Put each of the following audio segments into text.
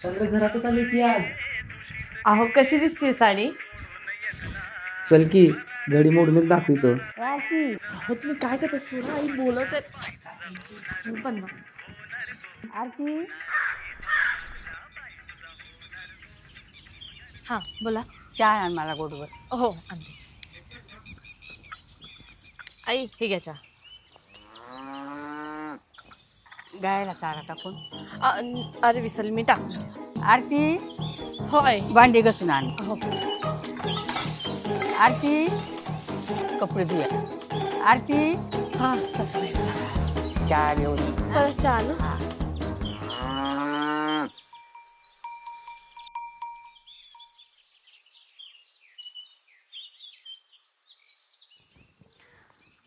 चंद्र घरातच आले की आज. अहो कशी दिसते साडी. चल की घडी मोडूनच दाखवितो. अहो तुम्ही काय करता सोडा आई बोलत आहे पण ना. आरती हा बोला. चहा आण मला गोडवर. हो आणते. आई हे घ्या चहा. गायला चारा टाकून. अरे विसरले मी टाक. आरती हो आई. भांडी घसून आण. हो आरती कपडे धुया. आरती हा सासूबाई. चहा घेऊन ये. परत चहा ना. हा.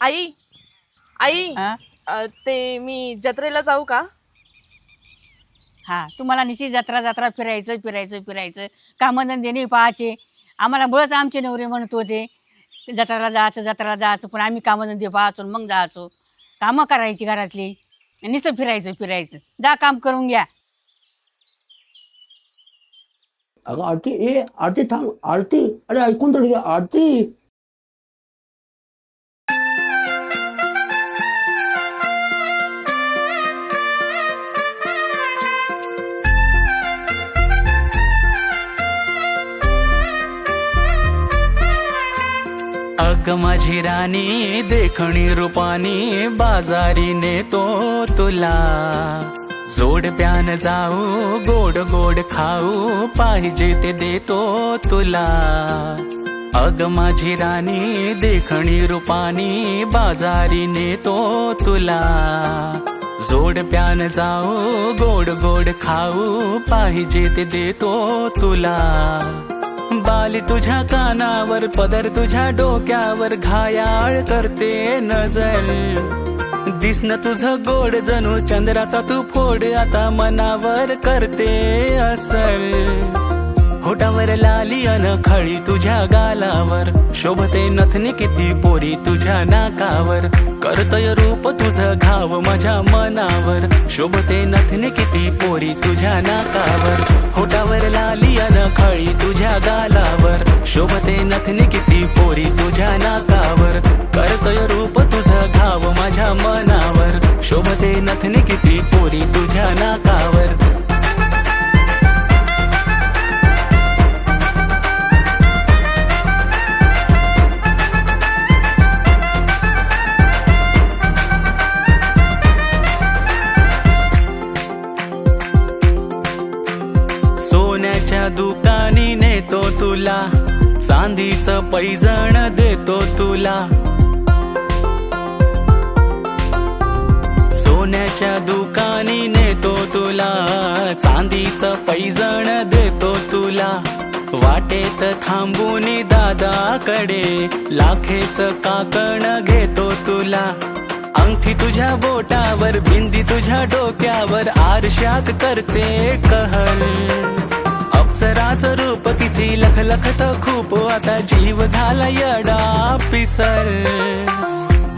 आई आई हा? ते मी जत्रेला जाऊ का. हा तुम्हाला निश्चित जत्रा जत्रा फिरायचं फिरायचं फिरायचं कामधंदे नाही पाहायचे. आम्हाला मुळंच आमचे नवरे म्हणत होते जत्रेला जायचं पण आम्ही कामधंदे पाहायचो मग जायचो. कामं करायची घरातली नुसतं फिरायचं फिरायचं. जा काम करून घ्या. अगं आरती आरती थांब आरती. अरे ऐकून तरी घे, आरती. अग माझी राणी देखणी रूपानी बाजारी नेतो तुला. जोड प्यान जाऊ गोड गोड खाऊ पाहिजे ते देतो तुला. अग माझी राणी देखणी रूपानी बाजारी नेतो तुला. जोड प्यान जाऊ गोड गोड खाऊ पाहिजे ते देतो तुला. बाली तुझ्या कानावर पदर तुझ्या डोक्यावर घायाळ करते नजर. दिसणं तुझं गोड जणू चंद्राचा तू फोड आता मनावर करते असर. होटावर लाली अन खळी तुझ्या गालावर शोभते नथनी किती पोरी तुझ्या नाकावर. करतय रूप तुझं घाव माझ्या मनावर शोभते नथनी किती पोरी तुझ्या नाकावर. होटावर लाली अन खळी तुझ्या गालावर शोभते नथनी किती पोरी तुझ्या नाकावर. करतय रूप तुझं घाव माझ्या मनावर शोभते नथनी किती पोरी तुझ्या नाकावर. सोन्याच्या दुकानी नेतो तुला. चांदीचं पैजण देतो तुला. सोन्याच्या दुकानी नेतो तुला. चांदीचं पैजण देतो तुला. वाटेत थांबून दादाकडे लाखेच काकण घेतो तुला. अंगठी तुझ्या बोटावर बिंदी तुझ्या डोक्यावर आरशात करते कहर. अप्सराचं रूप किती लखलखत खूप आता जीव झाला यडा पिसर.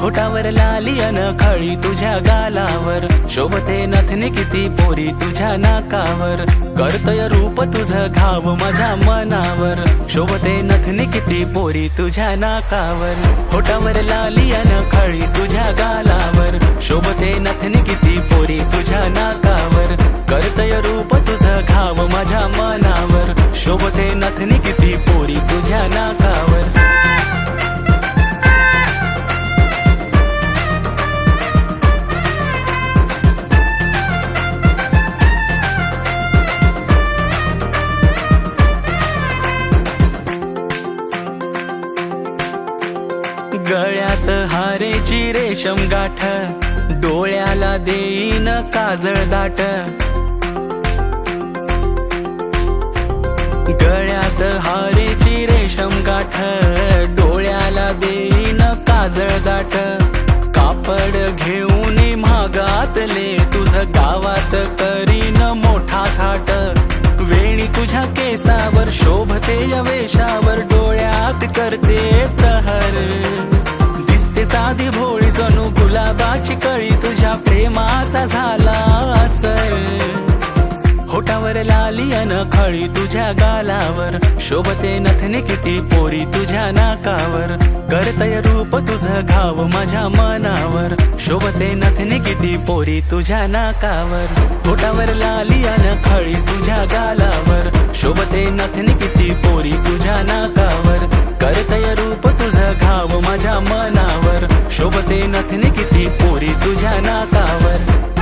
होटावर लाली अन खळी तुझ्या गालावर शोभते नथनी किती पोरी तुझ्या नाकावर. करतय रूप तुझं घाव माझ्या मनावर शोभते नथनी किती पोरी तुझ्या नाकावर. होटावर लाली अन खळी तुझ्या गालावर शोभते नथनी किती पोरी तुझ्या नाकावर. करतय रूप तुझं घाव माझ्या मनावर शोभते नथनी किती पोरी तुझ्या नाकावर. गळ्यात हारेची रेशम गाठ डोळ्याला देईन काजळ दाट. गळ्यात हारेची रेशम गाठ डोळ्याला देईन काजळ दाट. कापड घेऊन महागातले तुझं गावात करीन मोठा थाट. वेणी तुझ्या केसावर शोभते यवेशावर डोळ्यात करते प्रहर. दिसते साधी भोळी जणू गुलाबाची कळी तुझ्या प्रेमाचा झाला असर. होटावर होठावर लाली अन खळी तुझ्या गालावर, शोभते नथनी किती पोरी तुझ्या नाकावर, करतय रूप तुझं घाव माझ्या मनावर, शोभते नथनी किती पोरी तुझ्या नाकावर. होठावर लाली अन खळी तुझ्या गालावर, शोभते नथनी किती पोरी तुझ्या नाकावर, करतय रूप तुझं घाव माझ्या मनावर, शोभते नथनी किती पोरी तुझ्या नाकावर.